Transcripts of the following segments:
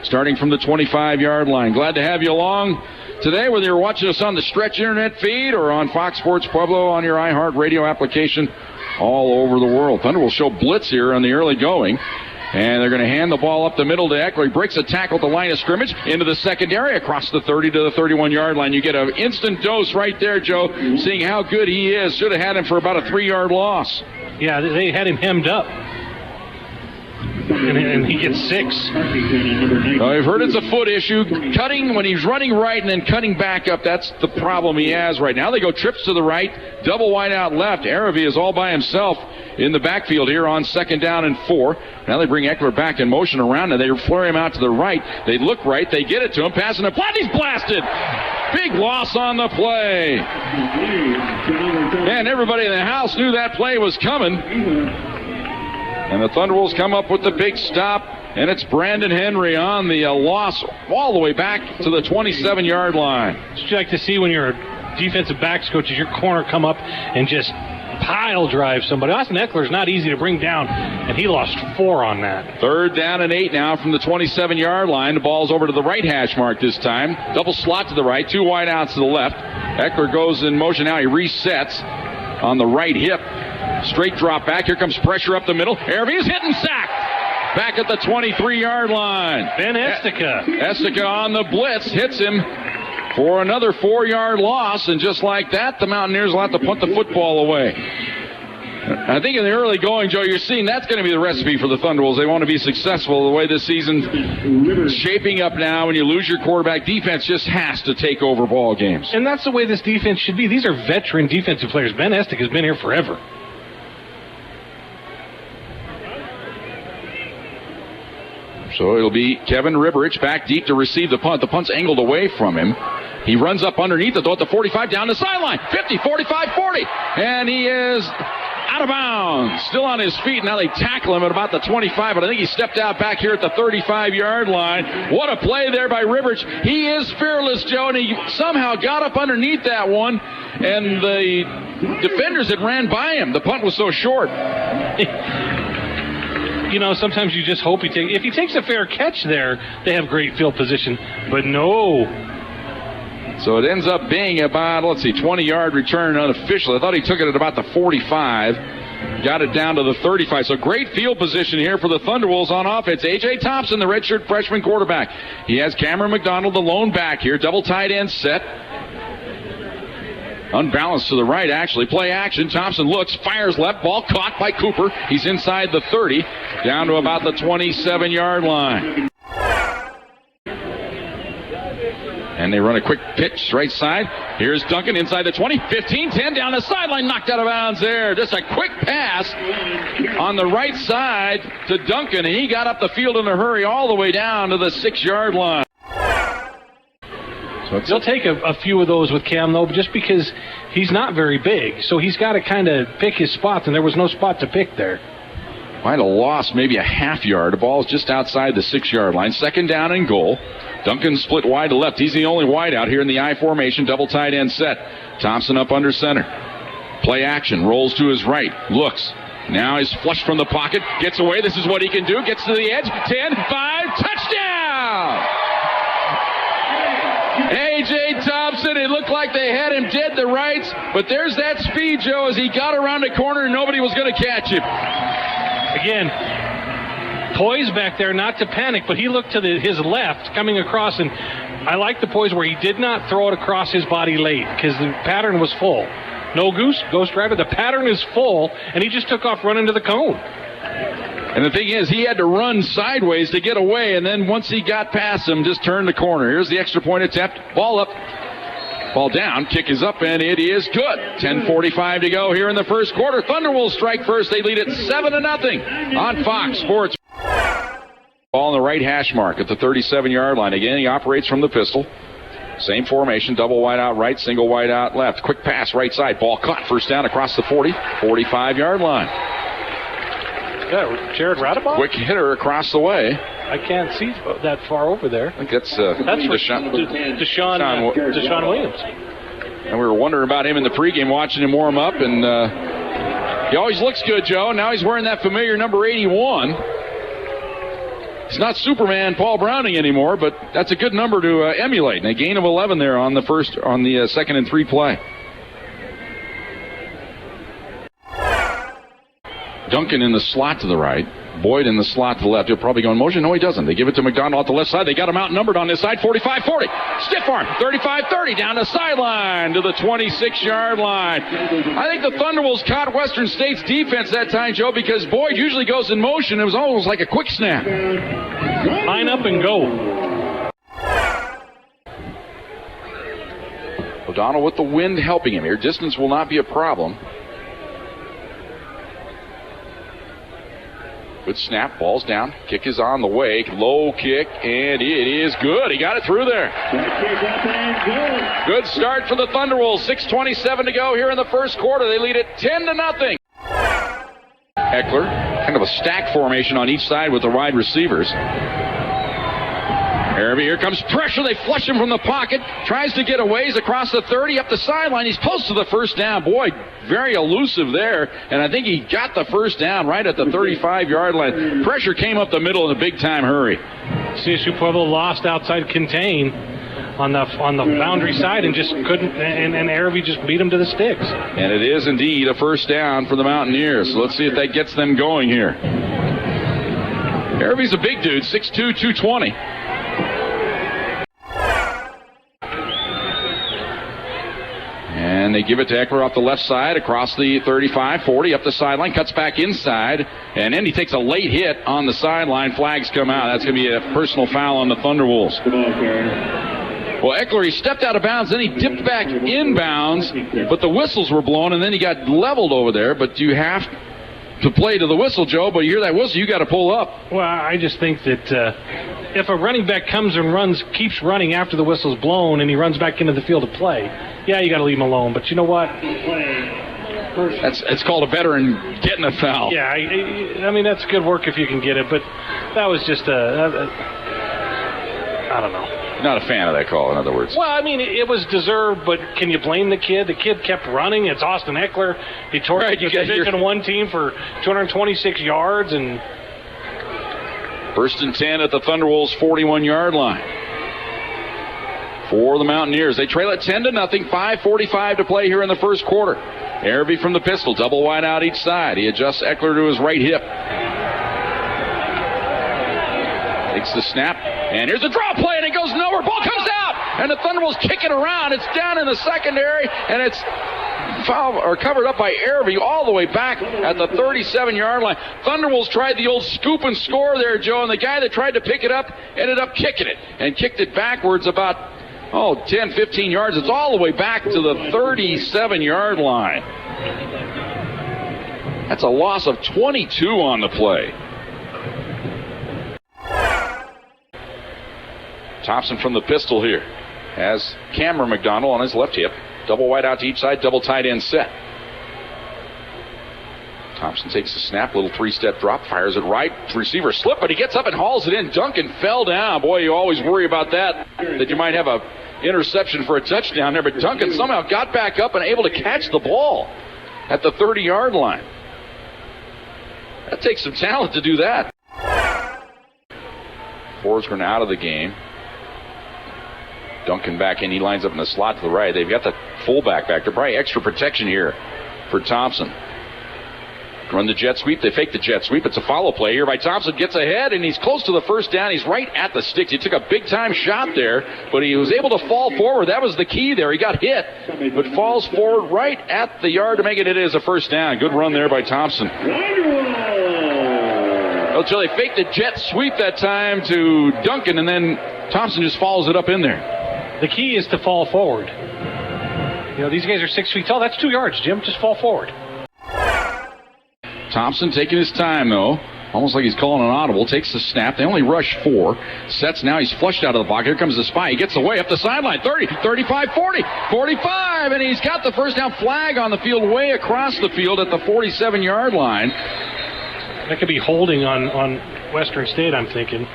starting from the 25-yard line. Glad to have you along today, whether you're watching us on the Stretch Internet feed or on Fox Sports Pueblo on your iHeartRadio application all over the world. Thunderwolves show blitz here on the early going, and they're going to hand the ball up the middle to Eckler. He breaks a tackle at the line of scrimmage into the secondary across the 30 to the 31-yard line. You get an instant dose right there, Joe, seeing how good he is. Should have had him for about a 3-yard loss. Yeah, they had him hemmed up. And he gets 6. I've heard it's a foot issue. Cutting when he's running right and then cutting back up, that's the problem he has right now. They go trips to the right, double wide out left. Cervi is all by himself in the backfield here on 2nd down and 4. Now they bring Eckler back in motion around, and they flare him out to the right. They look right. They get it to him. Passing the plot. He's blasted. Big loss on the play. And everybody in the house knew that play was coming. And the Thunderwolves come up with the big stop, and it's Brandon Henry on the loss all the way back to the 27-yard line. What you like to see when you're a defensive backs coach is your corner come up and just pile drive somebody. Austin Eckler's not easy to bring down, and he lost 4 on that. 3rd down and 8 now from the 27-yard line. The ball's over to the right hash mark this time. Double slot to the right, 2 wide outs to the left. Eckler goes in motion now. He resets on the right hip. Straight drop back. Here comes pressure up the middle. Cervi is hit and sacked. Back at the 23-yard line. Ben Estica. Estica on the blitz. Hits him for another 4-yard loss. And just like that, the Mountaineers will have to punt the football away. I think in the early going, Joe, you're seeing that's going to be the recipe for the Thunderwolves. They want to be successful the way this season's shaping up now. When you lose your quarterback, defense just has to take over ball games. And that's the way this defense should be. These are veteran defensive players. Ben Estica has been here forever. So it'll be Kevin Ribberich back deep to receive the punt. The punt's angled away from him. He runs up underneath it, though, at the 45, down the sideline. 50, 45, 40. And he is out of bounds. Still on his feet. Now they tackle him at about the 25, but I think he stepped out back here at the 35-yard line. What a play there by Ribberich. He is fearless, Joe, and he somehow got up underneath that one, and the defenders had ran by him. The punt was so short. You know, sometimes you just hope if he takes a fair catch there, they have great field position. But no. So it ends up being about, 20-yard return unofficial. I thought he took it at about the 45. Got it down to the 35. So great field position here for the Thunderwolves on offense. A.J. Thompson, the redshirt freshman quarterback. He has Cameron McDonald, the lone back here. Double tight end set. Unbalanced to the right, actually. Play action. Thompson looks, fires left. Ball caught by Cooper. He's inside the 30, down to about the 27-yard line. And they run a quick pitch right side. Here's Duncan inside the 20, 15, 10, down the sideline. Knocked out of bounds there. Just a quick pass on the right side to Duncan. And he got up the field in a hurry all the way down to the 6-yard line. They'll take a few of those with Cam, though, just because he's not very big. So he's got to kind of pick his spots, and there was no spot to pick there. Might have lost maybe a half yard. The ball is just outside the 6-yard line. 2nd down and goal. Duncan split wide to left. He's the only wide out here in the I formation. Double tight end set. Thompson up under center. Play action. Rolls to his right. Looks. Now he's flushed from the pocket. Gets away. This is what he can do. Gets to the edge. 10, 5, touchdown! A.J. Thompson, it looked like they had him dead to rights, but there's that speed, Joe, as he got around the corner and nobody was going to catch him. Again, poise back there, not to panic, but he looked to his left coming across, and I like the poise where he did not throw it across his body late because the pattern was full. No goose, ghost driver, the pattern is full, and he just took off running to the cone. And the thing is, he had to run sideways to get away, and then once he got past him, just turned the corner. Here's the extra point attempt. Ball up. Ball down. Kick is up, and it is good. 10:45 to go here in the first quarter. Thunderwolves strike first. They lead it 7-0 on Fox Sports. Ball on the right hash mark at the 37-yard line. Again, he operates from the pistol. Same formation. Double wide out right, single wide out left. Quick pass right side. Ball caught. First down across the 40, 45-yard line. Yeah, Jared Radabach? Quick hitter across the way. I can't see that far over there. I think that's Deshaun Williams. And we were wondering about him in the pregame, watching him warm up, and he always looks good, Joe. Now he's wearing that familiar number 81. It's not Superman Paul Browning anymore, but that's a good number to emulate. And a gain of 11 there on the second and 3 play. Duncan in the slot to the right. Boyd in the slot to the left. He'll probably go in motion. No, he doesn't. They give it to McDonald at the left side. They got him outnumbered on this side. 45-40. Stiff arm. 35-30. Down the sideline to the 26-yard line. I think the Thunderwolves caught Western State's defense that time, Joe, because Boyd usually goes in motion. It was almost like a quick snap. Line up and go. O'Donnell with the wind helping him here. Distance will not be a problem. Good snap, ball's down, kick is on the way, low kick, and it is good. He got it through there. Good start for the Thunderwolves. 6:27 to go here in the first quarter. They lead it 10-0. Eckler, kind of a stack formation on each side with the wide receivers. Cervi, here comes pressure. They flush him from the pocket. Tries to get away. He's across the 30, up the sideline. He's close to the first down. Boy, very elusive there. And I think he got the first down right at the 35-yard line. Pressure came up the middle in a big-time hurry. CSU Pueblo lost outside contain on the boundary side and just couldn't, and Cervi just beat him to the sticks. And it is indeed a first down for the Mountaineers. So let's see if that gets them going here. Cervi's a big dude, 6'2", 220. And they give it to Eckler off the left side, across the 35, 40, up the sideline, cuts back inside, and then he takes a late hit on the sideline. Flags come out. That's going to be a personal foul on the Thunderwolves. Well, Eckler, he stepped out of bounds, then he dipped back inbounds, but the whistles were blown, and then he got leveled over there. But you have to play to the whistle, Joe, but you hear that whistle, you got to pull up. Well, I just think that if a running back comes and keeps running after the whistle's blown, and he runs back into the field to play, yeah, you got to leave him alone. But you know what? It's called a veteran getting a foul. Yeah, I mean, that's good work if you can get it, but that was just I don't know. Not a fan of that call, in other words. Well, I mean, it was deserved, but can you blame the kid? The kid kept running. It's Austin Eckler. He torched the Division I team for 226 yards. And first and 10 at the Thunderwolves' 41-yard line. For the Mountaineers, they trail it 10-0. 5:45 to play here in the first quarter. Cervi from the pistol, double wide out each side. He adjusts Eckler to his right hip. Takes the snap, and here's a draw play, and it goes nowhere. Ball comes out, and the Thunderbolts kick it around. It's down in the secondary, and it's covered up by Cervi all the way back at the 37-yard line. Thunderbolts tried the old scoop and score there, Joe, and the guy that tried to pick it up ended up kicking it, and kicked it backwards about 10, 15 yards. It's all the way back to the 37-yard line. That's a loss of 22 on the play. Thompson from the pistol here has Cameron McDonald on his left hip. Double wide out to each side, double tight end set. Thompson takes the snap, little three-step drop, fires it right. Receiver slip, but he gets up and hauls it in. Duncan fell down. Boy, you always worry about that you might have a interception for a touchdown there, but Duncan somehow got back up and able to catch the ball at the 30-yard line. That takes some talent to do that. Forsgren out of the game. Duncan back in. He lines up in the slot to the right. They've got the fullback back there. Probably extra protection here for Thompson. Run the jet sweep. They fake the jet sweep. It's a follow play here by Thompson. Gets ahead, and he's close to the first down. He's right at the sticks. He took a big-time shot there, but he was able to fall forward. That was the key there. He got hit, but falls forward right at the yard to make it. It is a first down. Good run there by Thompson. So they faked the jet sweep that time to Duncan, and then Thompson just follows it up in there. The key is to fall forward. You know, these guys are 6 feet tall. That's 2 yards, Jim. Just fall forward. Thompson taking his time, though. Almost like he's calling an audible. Takes the snap. They only rush 4. Sets now. He's flushed out of the pocket. Here comes the spy. He gets away up the sideline. 30, 35, 40, 45. And he's got the first down. Flag on the field way across the field at the 47-yard line. That could be holding on Western State, I'm thinking,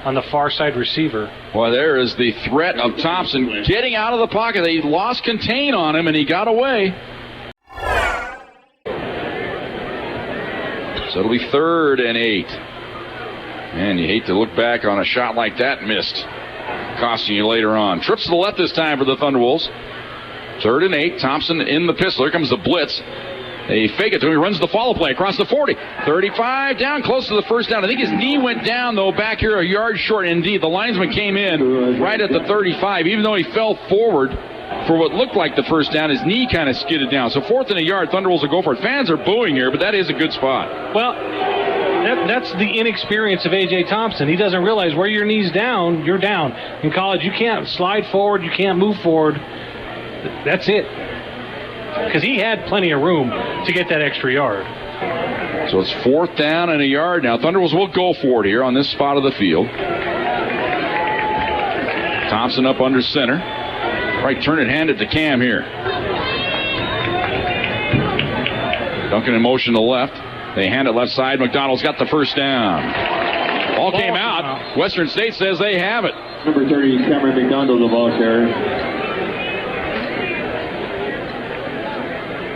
on the far side receiver. Well, there is the threat of Thompson getting out of the pocket. They lost contain on him, and he got away. So it'll be 3rd and 8. Man, you hate to look back on a shot like that missed. Costing you later on. Trips to the left this time for the Thunderwolves. 3rd and 8. Thompson in the pistol. Here comes the blitz. They fake it to him. He runs the follow play across the 40. 35 down, close to the first down. I think his knee went down, though, back here a yard short. Indeed, the linesman came in right at the 35. Even though he fell forward for what looked like the first down, his knee kind of skidded down. So 4th and a yard, Thunderwolves will go for it. Fans are booing here, but that is a good spot. Well, that's the inexperience of A.J. Thompson. He doesn't realize where your knee's down, you're down. In college, you can't slide forward, you can't move forward. That's it. Because he had plenty of room to get that extra yard. So it's 4th down and a yard now. Thunderwolves will go for it here on this spot of the field. Thompson up under center. Right, turn it, hand it to Cam here. Duncan in motion to left. They hand it left side. McDonald's got the first down. Ball came out. Western State says they have it. Number 30, Cameron McDonald, the ball carrier.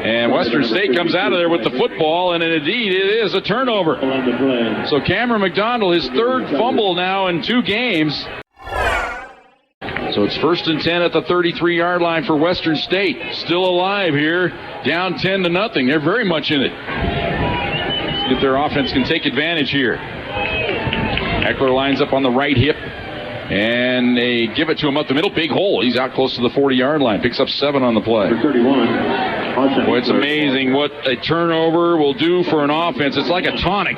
And Western State comes out of there with the football, and indeed it is a turnover. So Cameron McDonald, his 3rd fumble now in 2 games. So it's 1st and 10 at the 33-yard line for Western State. Still alive here, down 10-0. They're very much in it. See if their offense can take advantage here. Eckler lines up on the right hip, and they give it to him up the middle. Big hole. He's out close to the 40-yard line. Picks up 7 on the play. Number 31. Boy, it's amazing what a turnover will do for an offense. It's like a tonic.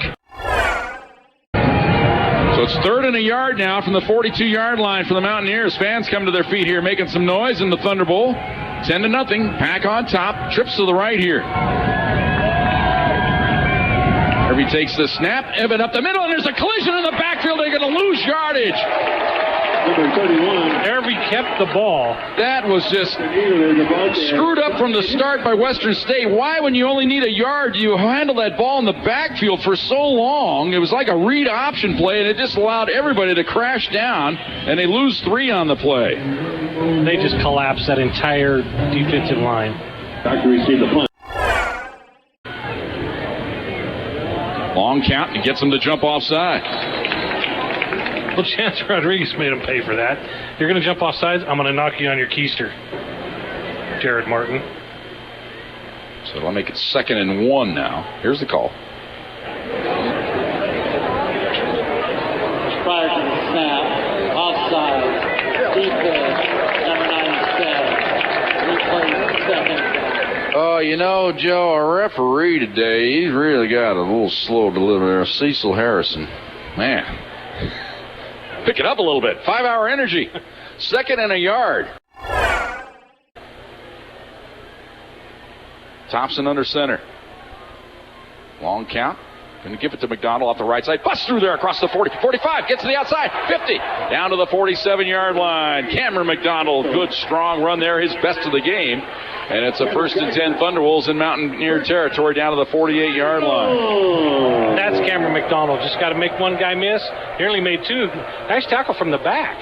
So it's 3rd and a yard now from the 42-yard line for the Mountaineers. Fans come to their feet here, making some noise in the Thunderbowl. 10-0. Pack on top. Trips to the right here. Cervi takes the snap. Evan up the middle, and there's a collision in the backfield. They're going to lose yardage. Number 31. Cervi kept the ball. That was just screwed up from the start by Western State. Why, when you only need a yard, do you handle that ball in the backfield for so long? It was like a read option play, and it just allowed everybody to crash down, and they lose 3 on the play. They just collapsed that entire defensive line. Back to receive the punt. Long count, and gets them to jump offside. Well, Chance Rodriguez made him pay for that. You're going to jump off sides? I'm going to knock you on your keister. Jared Martin. So it'll make it 2nd and 1 now. Here's the call. Prior to the snap, offside, defense, number 97. Replay 2nd. Oh, you know, Joe, our referee today, he's really got a little slow delivery there. Cecil Harrison. Man. Pick it up a little bit. 5-hour energy. 2nd and a yard. Thompson under center. Long count. Going to give it to McDonald off the right side. Busts through there across the 40. 45. Gets to the outside. 50. Down to the 47-yard line. Cameron McDonald. Good, strong run there. His best of the game. And it's a 1st and 10 Thunderwolves in Mountaineer territory down to the 48-yard line. That's Cameron McDonald. Just got to make one guy miss. He only made 2. Nice tackle from the back.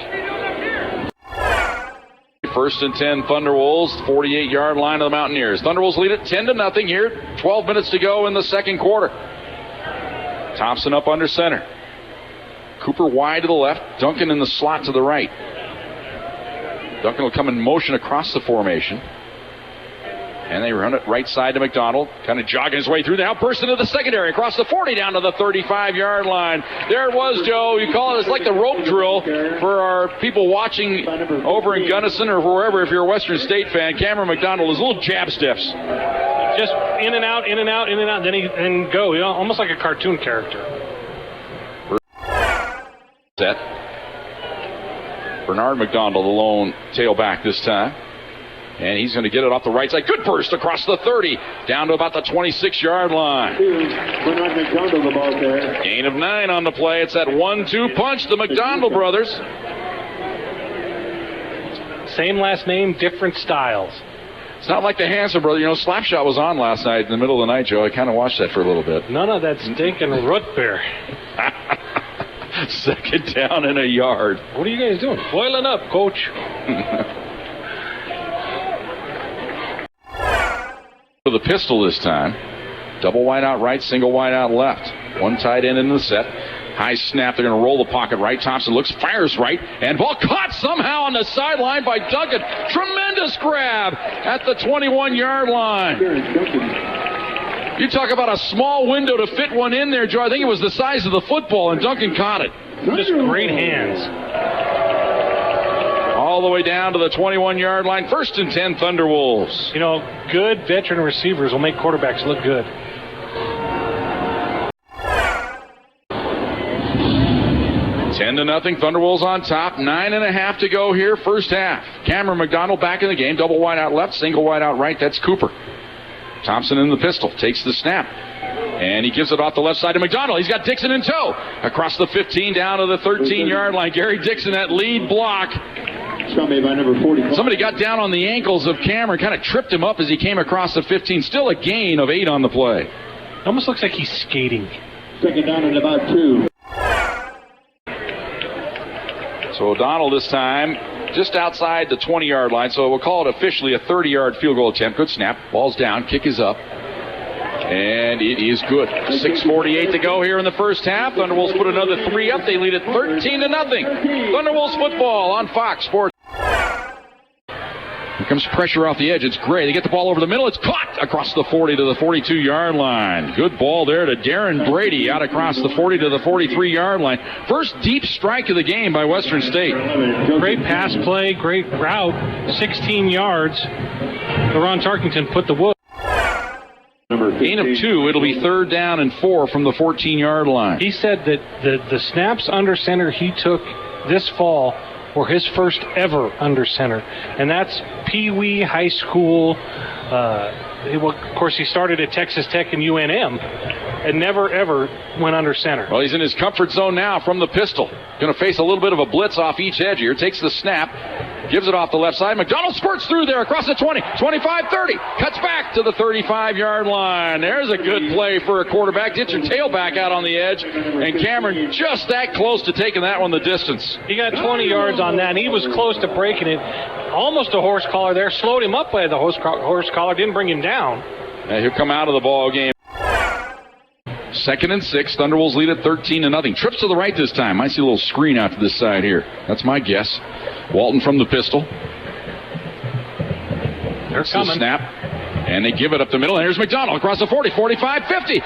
1st and 10 Thunderwolves, 48-yard line of the Mountaineers. Thunderwolves lead it 10-0 here. 12 minutes to go in the second quarter. Thompson up under center. Cooper wide to the left. Duncan in the slot to the right. Duncan will come in motion across the formation. And they run it right side to McDonald. Kind of jogging his way through. Now burst into the secondary. Across the 40 down to the 35-yard line. There it was, Joe. You call it, it's like the rope drill for our people watching over in Gunnison or wherever if you're a Western State fan. Cameron McDonald is little jab steps. Just in and out, in and out, in and out. Then go. You know, almost like a cartoon character. Set. Bernard McDonald, the lone tailback this time. And he's going to get it off the right side. Good burst across the 30. Down to about the 26-yard line. Bernard McDonald, the ball there. Gain of 9 on the play. It's that 1-2 punch, the McDonald brothers. Same last name, different styles. It's not like the Hanson brothers. You know, Slapshot was on last night in the middle of the night, Joe. I kind of watched that for a little bit. None of that stinking root beer. 2nd down and a yard. What are you guys doing? Boiling up, coach. For the pistol this time. Double wide out right, single wide out left. One tight end in the set. High snap. They're going to roll the pocket right. Thompson looks, fires right, and ball caught somehow on the sideline by Duncan. Tremendous grab at the 21-yard line. You talk about a small window to fit one in there, Joe. I think it was the size of the football, and Duncan caught it. Just great hands. All the way down to the 21-yard line. 1st and 10, Thunderwolves. You know, good veteran receivers will make quarterbacks look good. 10-0, Thunderwolves on top. 9.5 to go here, first half. Cameron McDonald back in the game. Double wide out left, single wide out right. That's Cooper. Thompson in the pistol. Takes the snap. And he gives it off the left side to McDonald. He's got Dixon in tow. Across the 15 down to the 13-yard line. Gary Dixon, that lead block. Somebody by number 40. Somebody got down on the ankles of Cameron, kind of tripped him up as he came across the 15. Still a gain of 8 on the play. It almost looks like he's skating. 2nd down and about 2. So O'Donnell this time just outside the 20-yard line, so we'll call it officially a 30-yard field goal attempt. Good snap. Ball's down. Kick is up. And it is good. 6:48 to go here in the first half. Thunderwolves put another 3 up. They lead it 13-0. Thunderwolves football on Fox Sports. Here comes pressure off the edge. It's Gray. They get the ball over the middle. It's caught across the 40 to the 42-yard line. Good ball there to Darren Brady out across the 40 to the 43-yard line. First deep strike of the game by Western State. Great pass play, great route, 16 yards. Ron Tarkington put the wood. Gain of 2. It'll be 3rd down and 4 from the 14-yard line. He said that the snaps under center he took this fall were his first ever under center, and that's Pee Wee high school. Of course, he started at Texas Tech and UNM, and never ever went under center. Well, he's in his comfort zone now from the pistol. Going to face a little bit of a blitz off each edge here. Takes the snap, gives it off the left side. McDonald spurts through there across the 20, 25, 30. Cuts back to the 35-yard line. There's a good play for a quarterback. Get your tailback out on the edge. And Cameron just that close to taking that one the distance. He got 20 yards on that, and he was close to breaking it. Almost a horse collar there. Slowed him up by the horse collar. Didn't bring him down. And he'll come out of the ball game. 2nd and 6. Thunderwolves lead at 13-0. Trips to the right this time. Might see a little screen out to this side here. That's my guess. Walton from the pistol. They're coming. The snap. And they give it up the middle. And here's McDonald across the 40, 45, 50.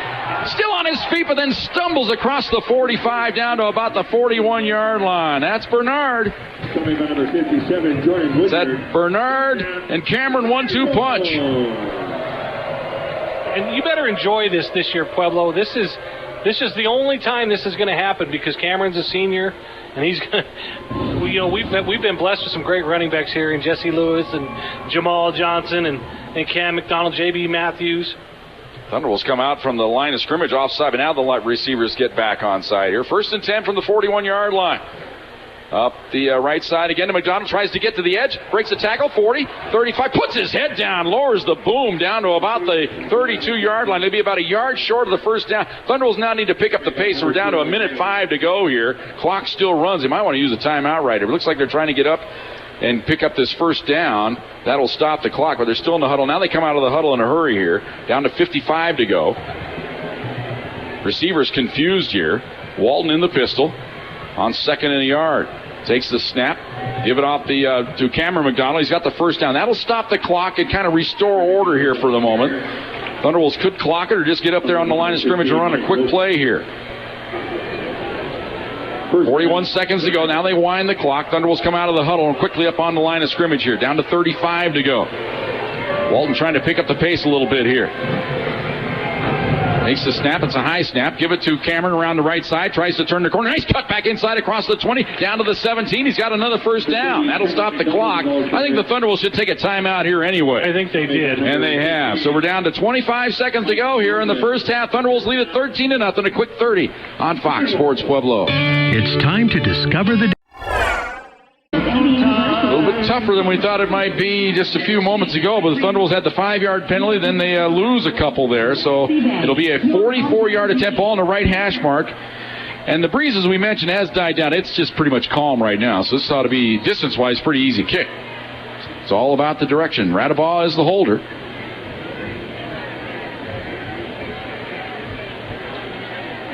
Still on his feet, but then stumbles across the 45 down to about the 41-yard line. That's Bernard. Coming by number 57, Jordan Woodard. Is that Bernard and Cameron 1-2 punch? And you better enjoy this year, Pueblo. This is the only time this is going to happen because Cameron's a senior, and he's going to, we've been blessed with some great running backs here in Jesse Lewis and Jamal Johnson and Cam McDonald, J.B. Matthews. Thunderwolves come out from the line of scrimmage offside, but now the receivers get back onside here. 1st and 10 from the 41-yard line. Up the right side again to McDonald. Tries to get to the edge. Breaks the tackle. 40, 35. Puts his head down. Lowers the boom down to about the 32-yard line. They'll be about a yard short of the first down. Thunderwolves now need to pick up the pace. We're down to 1:05 to go here. Clock still runs. They might want to use a timeout right. It looks like they're trying to get up and pick up this first down. That'll stop the clock, but they're still in the huddle. Now they come out of the huddle in a hurry here. Down to 55 to go. Receivers confused here. Walton in the pistol on 2nd and a yard. Takes the snap, give it off to Cameron McDonald. He's got the first down. That'll stop the clock and kind of restore order here for the moment. Thunderwolves could clock it or just get up there on the line of scrimmage and run a quick play here. 41 seconds to go. Now they wind the clock. Thunderwolves come out of the huddle and quickly up on the line of scrimmage here. Down to 35 to go. Walton trying to pick up the pace a little bit here. Makes the snap. It's a high snap. Give it to Cameron around the right side. Tries to turn the corner. Nice cut back inside across the 20. Down to the 17. He's got another first down. That'll stop the clock. I think the Thunderwolves should take a timeout here anyway. I think they did. And they have. So we're down to 25 seconds to go here in the first half. Thunderwolves lead at 13-0. A quick 30 on Fox Sports Pueblo. It's time to discover the... A little bit tougher than we thought it might be just a few moments ago, but the Thunderwolves had the 5-yard penalty, then they lose a couple there, so it'll be a 44-yard attempt, ball on the right hash mark. And the breeze, as we mentioned, has died down. It's just pretty much calm right now, so this ought to be, distance-wise, pretty easy kick. It's all about the direction. Radabaugh is the holder.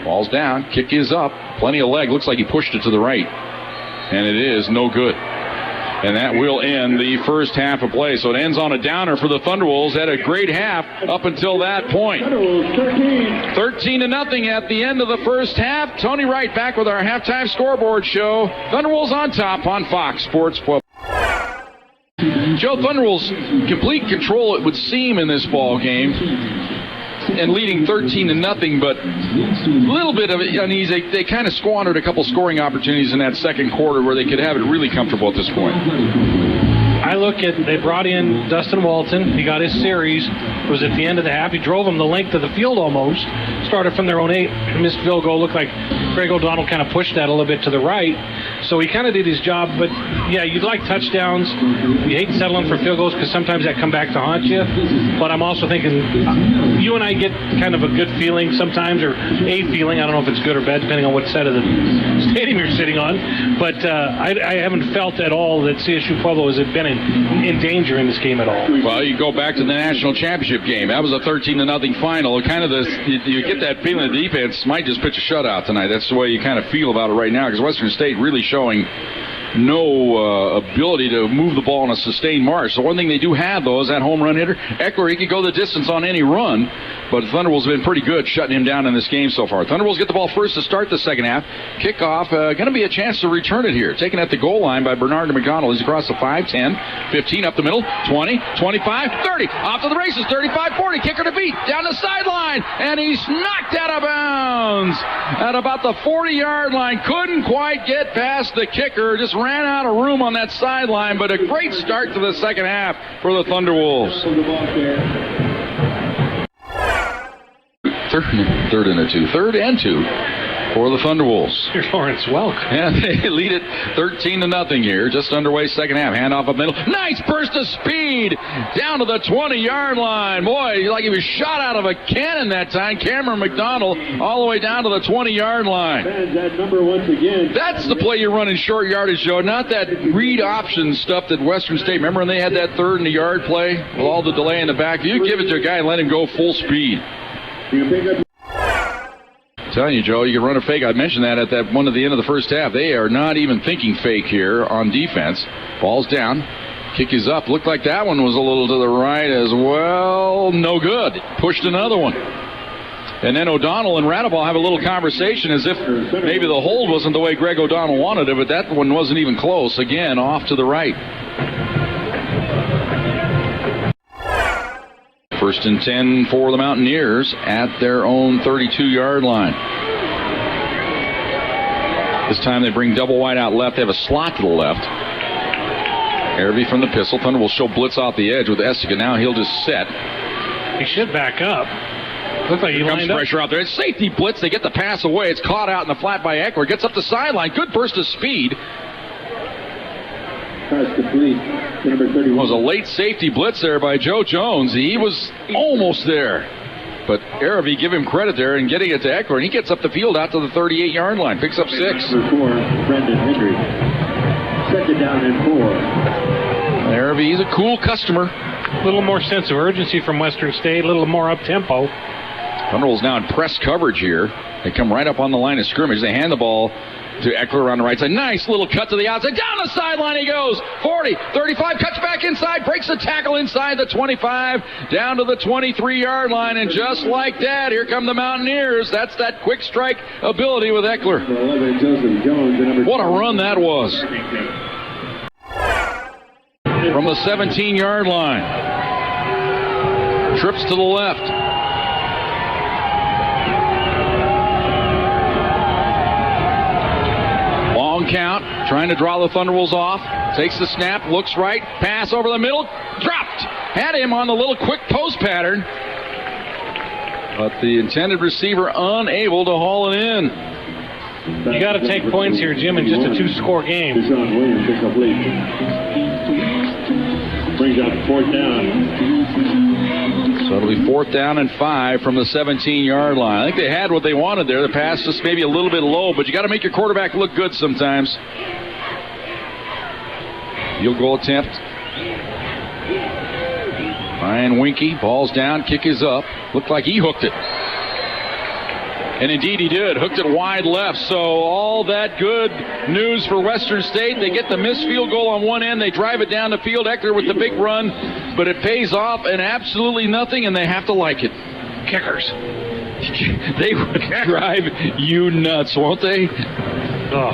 Ball's down, kick is up. Plenty of leg. Looks like he pushed it to the right. And it is no good. And that will end the first half of play. So it ends on a downer for the Thunderwolves. Had a great half up until that point. 13-0 at the end of the first half. Tony Wright back with our halftime scoreboard show. Thunderwolves on top on Fox Sports Pueblo. Joe, Thunderwolves complete control, it would seem, in this ball game. And leading 13-0, but a little bit of uneasy. They kind of squandered a couple scoring opportunities in that second quarter where they could have it really comfortable at this point. I look at, they brought in Dustin Walton. He got his series. It was at the end of the half. He drove them the length of the field almost. Started from their own 8. Missed field goal. Looked like Greg O'Donnell kind of pushed that a little bit to the right. So he kind of did his job. But, yeah, you'd like touchdowns. You hate settling for field goals because sometimes that come back to haunt you. But I'm also thinking, you and I get kind of a good feeling sometimes, or a feeling. I don't know if it's good or bad, depending on what side of the stadium you're sitting on. But I haven't felt at all that CSU Pueblo has been in danger in this game at all. Well, you go back to the national championship game. That was a 13-0 final. Kind of you get that feeling the defense might just pitch a shutout tonight. That's the way you kind of feel about it right now, because Western State really showing no ability to move the ball in a sustained march. So one thing they do have, though, is that home run hitter. Eckler, he could go the distance on any run, but the Thunderwolves have been pretty good shutting him down in this game so far. Thunderwolves get the ball first to start the second half. Kickoff, going to be a chance to return it here. Taken at the goal line by Bernard McDonald. He's across the 5, 10, 15, up the middle, 20, 25, 30. Off to the races, 35, 40. Kicker to beat, down the sideline, and he's knocked out of bounds at about the 40-yard line. Couldn't quite get past the kicker. Just ran out of room on that sideline, but a great start to the second half for the Thunderwolves. Third and two for the Thunderwolves. Here's Lawrence Welk. Yeah, they lead it 13-0 here. Just underway second half. Handoff up middle. Nice burst of speed down to the 20-yard line. Boy, like he was shot out of a cannon that time. Cameron McDonald all the way down to the 20-yard line. That number once again. That's the play you run in short yardage, Joe. Not that read option stuff that Western State. Remember when they had that 3rd and a yard play with all the delay in the back? You give it to a guy and let him go full speed. I'm telling you, Joe, you can run a fake. I mentioned that at that one at the end of the first half. They are not even thinking fake here on defense. Ball's down. Kick is up. Looked like that one was a little to the right as well. No good. Pushed another one. And then O'Donnell and Radaball have a little conversation as if maybe the hold wasn't the way Greg O'Donnell wanted it, but that one wasn't even close. Again, off to the right. 1st and 10 for the Mountaineers at their own 32-yard line. This time they bring double wide out left. They have a slot to the left. Cervi from the pistol. Thunder will show blitz off the edge with Essica. Now he'll just set. He should back up. Looks like he lined up. Pressure out there. It's safety blitz. They get the pass away. It's caught out in the flat by Eckler. Gets up the sideline. Good burst of speed. Pass complete. Number 31. It was a late safety blitz there by Joe Jones. He was almost there. But Cervi, give him credit there in getting it to Eckler, and he gets up the field out to the 38-yard line. Picks up 6. Number 4, Brendan Hendry. 2nd down and 4. Cervi, he's a cool customer. A little more sense of urgency from Western State, a little more up-tempo. Thunderwolves now in press coverage here. They come right up on the line of scrimmage. They hand the ball to Eckler on the right side. Nice little cut to the outside. Down the sideline he goes. 40, 35, cuts back inside, breaks the tackle inside the 25, down to the 23-yard line. And just like that, here come the Mountaineers. That's that quick strike ability with Eckler. What a run that was. From the 17-yard line. Trips to the left. Count, trying to draw the Thunderwolves off. Takes the snap, looks right, pass over the middle, dropped. Had him on the little quick post pattern, but the intended receiver unable to haul it in. You got to take points here, Jim, in just a 2-score game. Williams picks up late. Brings out 4th down. So it'll be 4th down and 5 from the 17-yard line. I think they had what they wanted there. The pass just maybe a little bit low, but you got to make your quarterback look good sometimes. Field goal attempt. Ryan Winky, ball's down, kick is up. Looked like he hooked it. And indeed he did. Hooked it wide left. So all that good news for Western State. They get the missed field goal on one end. They drive it down the field. Eckler with the big run. But it pays off and absolutely nothing, and they have to like it. Kickers. They would drive you nuts, won't they? Oh.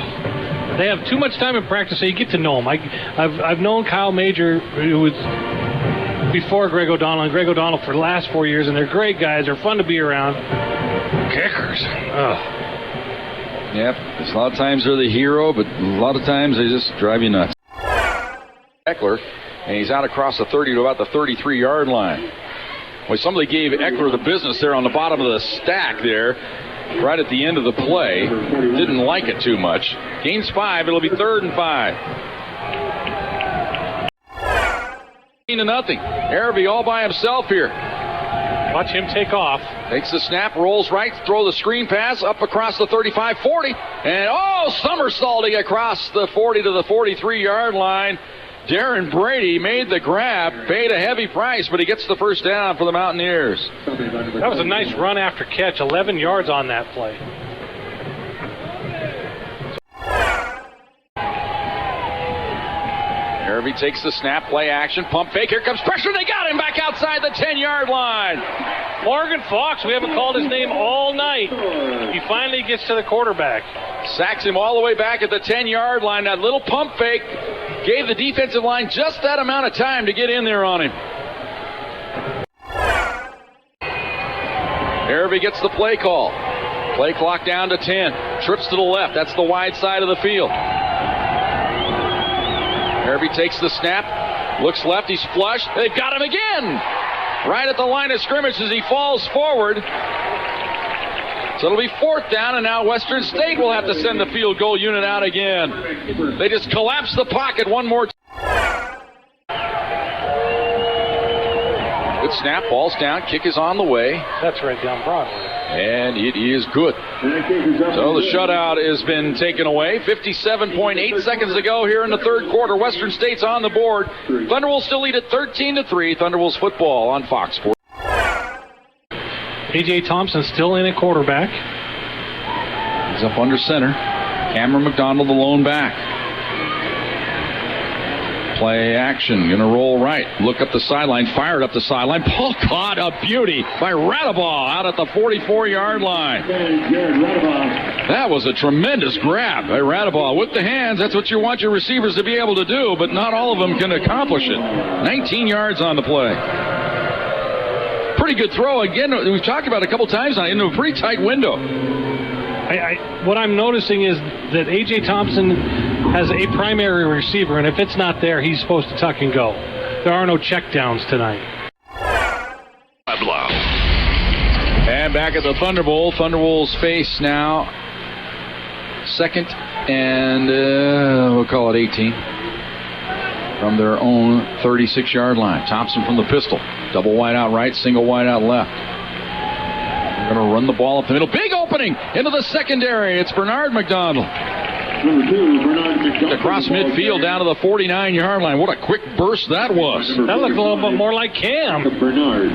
They have too much time in practice, so you get to know them. I've known Kyle Major, who was before Greg O'Donnell, and Greg O'Donnell for the last 4 years, and they're great guys. They're fun to be around. Kickers. Ugh. Yep. A lot of times they're the hero, but a lot of times they just drive you nuts. Eckler, and he's out across the 30 to about the 33-yard line. Well, somebody gave Eckler the business there on the bottom of the stack there, right at the end of the play. Didn't like it too much. Gains 5. It'll be 3rd and 5. 0-0. Cervi all by himself here. Watch him take off. Takes the snap, rolls right, throw the screen pass up across the 35-40. And, somersaulting across the 40 to the 43-yard line. Darren Brady made the grab, paid a heavy price, but he gets the first down for the Mountaineers. That was a nice run after catch, 11 yards on that play. Cervi takes the snap, play action, pump fake. Here comes pressure. They got him back outside the 10-yard line. Morgan Fox, we haven't called his name all night. He finally gets to the quarterback. Sacks him all the way back at the 10-yard line. That little pump fake gave the defensive line just that amount of time to get in there on him. Cervi gets the play call. Play clock down to 10. Trips to the left. That's the wide side of the field. Cervi takes the snap. Looks left. He's flushed. They've got him again. Right at the line of scrimmage as he falls forward. So it'll be 4th down, and now Western State will have to send the field goal unit out again. They just collapse the pocket one more time. Good snap, ball's down, kick is on the way. That's right down Broadway. And it is good. So the shutout has been taken away. 57.8 seconds to go here in the third quarter. Western State's on the board. Thunderwolves still lead at 13-3. Thunderwolves football on Fox Sports. A.J. Thompson still in at quarterback. He's up under center. Cameron McDonald, the lone back. Play action. Going to roll right. Look up the sideline. Fired up the sideline. Ball caught. A beauty by Radaball out at the 44-yard line. That was a tremendous grab by Radaball. With the hands, that's what you want your receivers to be able to do, but not all of them can accomplish it. 19 yards on the play. Pretty good throw. Again, we've talked about it a couple times now, into a pretty tight window. What I'm noticing is that A.J. Thompson has a primary receiver, and if it's not there, he's supposed to tuck and go. There are no checkdowns tonight. And back at the Thunderbowl, Thunderwolves face now 2nd and we'll call it 18 from their own 36-yard line. Thompson from the pistol. Double wide out right, single wide out left. They're going to run the ball up the middle. Big opening into the secondary. It's Bernard McDonald. Number 2, Bernard McDonald. Across midfield down to the 49-yard line. What a quick burst that was. That looked a little bit more like Cam. Bernard.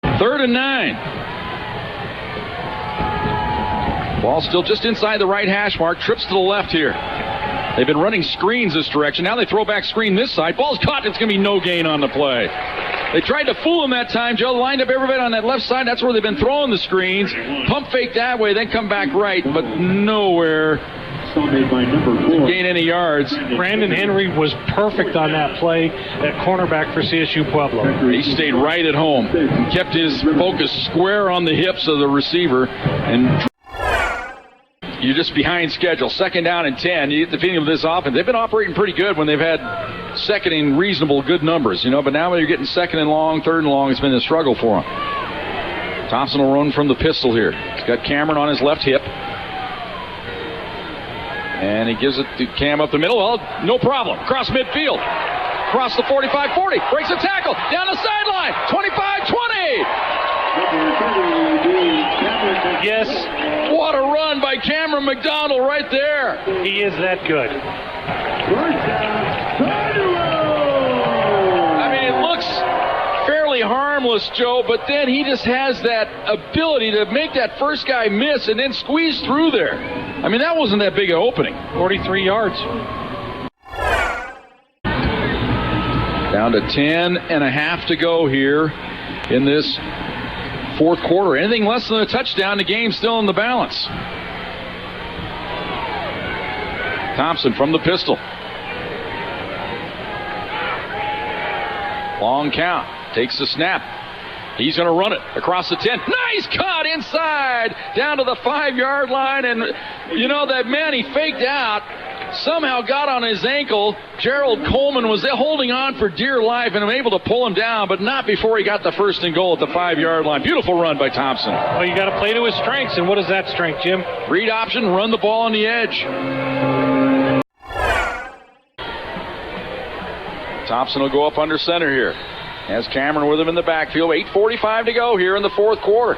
3rd and 9. Ball still just inside the right hash mark. Trips to the left here. They've been running screens this direction. Now they throw back screen this side. Ball's caught. It's going to be no gain on the play. They tried to fool him that time. Joe lined up everybody on that left side. That's where they've been throwing the screens. Pump fake that way, then come back right, but nowhere to gain any yards. Brandon Henry was perfect on that play at cornerback for CSU Pueblo. He stayed right at home. Kept his focus square on the hips of the receiver, and you're just behind schedule. 2nd down and 10. You get the feeling of this offense. They've been operating pretty good when they've had 2nd and reasonable good numbers, but now when you're getting 2nd and long, 3rd and long, it's been a struggle for them. Thompson will run from the pistol here. He's got Cameron on his left hip. And he gives it to Cam up the middle. Well, no problem. Across midfield. Across the 45-40. Breaks a tackle. Down the sideline. 25-20. Yes. What a run by Cameron McDonald right there. He is that good. I mean, it looks fairly harmless. harmless, Joe, but then he just has that ability to make that first guy miss and then squeeze through there. I mean, that wasn't that big an opening. 43 yards. Down to 10.5 to go here in this fourth quarter. Anything less than a touchdown, the game's still in the balance. Thompson from the pistol. Long count. Takes the snap. He's going to run it across the 10. Nice cut inside down to the 5-yard line. And, you know, that man he faked out somehow got on his ankle. Gerald Coleman was there holding on for dear life and able to pull him down, but not before he got the first and goal at the 5-yard line. Beautiful run by Thompson. Well, you got to play to his strengths. And what is that strength, Jim? Read option, run the ball on the edge. Thompson will go up under center here. Has Cameron with him in the backfield. 8:45 to go here in the fourth quarter.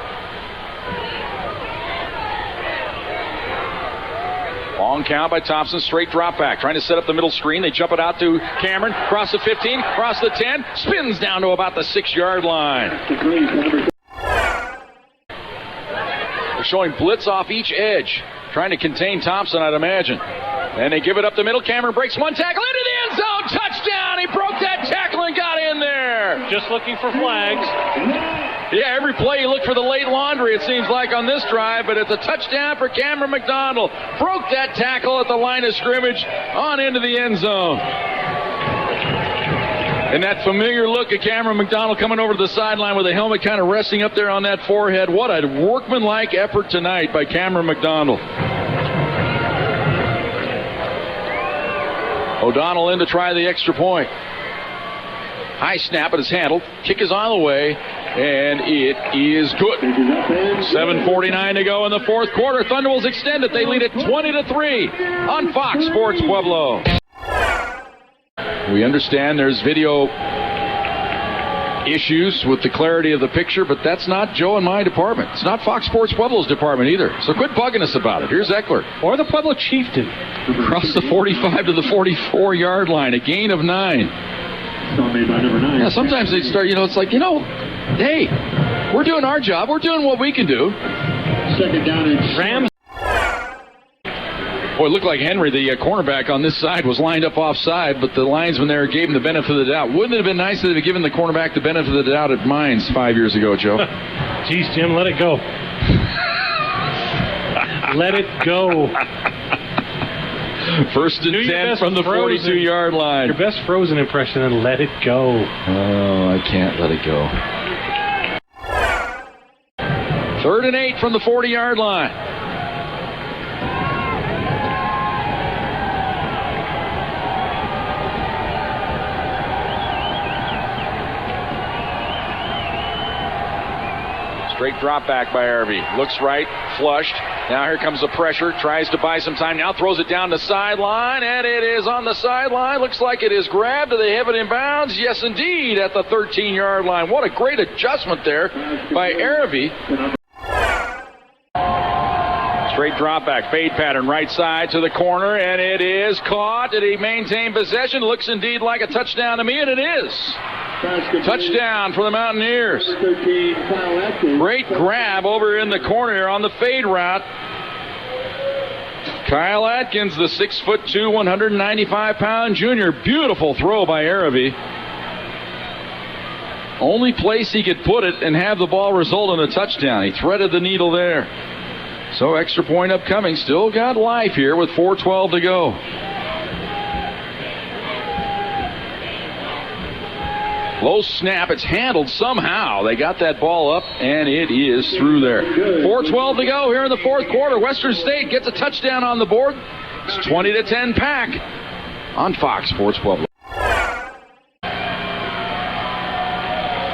Long count by Thompson. Straight drop back. Trying to set up the middle screen. They jump it out to Cameron. Cross the 15. Cross the 10. Spins down to about the 6-yard line. They're showing blitz off each edge. Trying to contain Thompson, I'd imagine. And they give it up the middle. Cameron breaks one tackle into the end zone. Touchdown! He broke that tackle and got in there. Just looking for flags. Yeah, every play you look for the late laundry, it seems like, on this drive, but it's a touchdown for Cameron McDonald. Broke that tackle at the line of scrimmage on into the end zone. And that familiar look at Cameron McDonald coming over to the sideline with the helmet kind of resting up there on that forehead. What a workmanlike effort tonight by Cameron McDonald. O'Donnell in to try the extra point. High snap, it is handled. Kick is on the way, and it is good. 7:49 to go in the fourth quarter. Thunderwolves extend it. They lead it 20-3 on Fox Sports Pueblo. We understand there's video issues with the clarity of the picture, but that's not Joe and my department. It's not Fox Sports Pueblo's department either. So quit bugging us about it. Here's Eckler. Or the Pueblo Chieftain. Across the 45 to the 44-yard line. A gain of 9. Yeah, sometimes they start, it's like, hey, we're doing our job. We're doing what we can do. Second down and Rams. Boy, it looked like Henry, the cornerback on this side, was lined up offside, but the linesman there gave him the benefit of the doubt. Wouldn't it have been nice to have given the cornerback the benefit of the doubt at Mines 5 years ago, Joe? Jeez, Jim, let it go. Let it go. First and 10 from the 42-yard line. Your best Frozen impression, and let it go. Oh, I can't let it go. 3rd and 8 from the 40-yard line. Straight drop back by Cervi. Looks right, flushed. Now here comes the pressure. Tries to buy some time. Now throws it down the sideline, and it is on the sideline. Looks like it is grabbed. Do they have it in bounds? Yes, indeed, at the 13-yard line. What a great adjustment there by Cervi. Straight drop back, fade pattern, right side to the corner, and it is caught. Did he maintain possession? Looks indeed like a touchdown to me, and it is. Touchdown for the Mountaineers. Great grab over in the corner here on the fade route. Kyle Atkins, the 6'2", 195-pound junior. Beautiful throw by Cervi. Only place he could put it and have the ball result in a touchdown. He threaded the needle there. So extra point upcoming. Still got life here with 4:12 to go. Low snap. It's handled somehow. They got that ball up, and it is through there. 4:12 to go here in the fourth quarter. Western State gets a touchdown on the board. It's 20-10 Pack on Fox Sports Pueblo.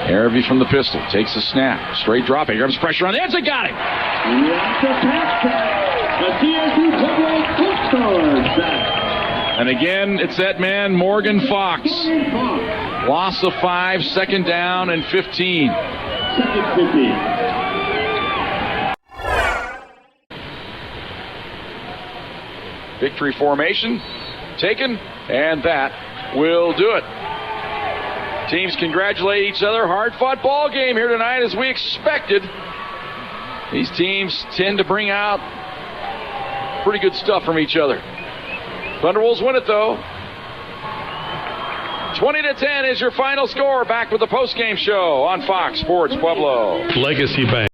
Cervi from the pistol. Takes a snap. Straight dropping. Here comes pressure on the edge. They got him. And again, it's that man, Morgan Fox. Loss of 5, second down and 15. Victory formation taken, and that will do it. Teams congratulate each other. Hard-fought ball game here tonight as we expected. These teams tend to bring out pretty good stuff from each other. Thunderwolves win it, though. 20-10 is your final score. Back with the post-game show on Fox Sports Pueblo. Legacy Bank.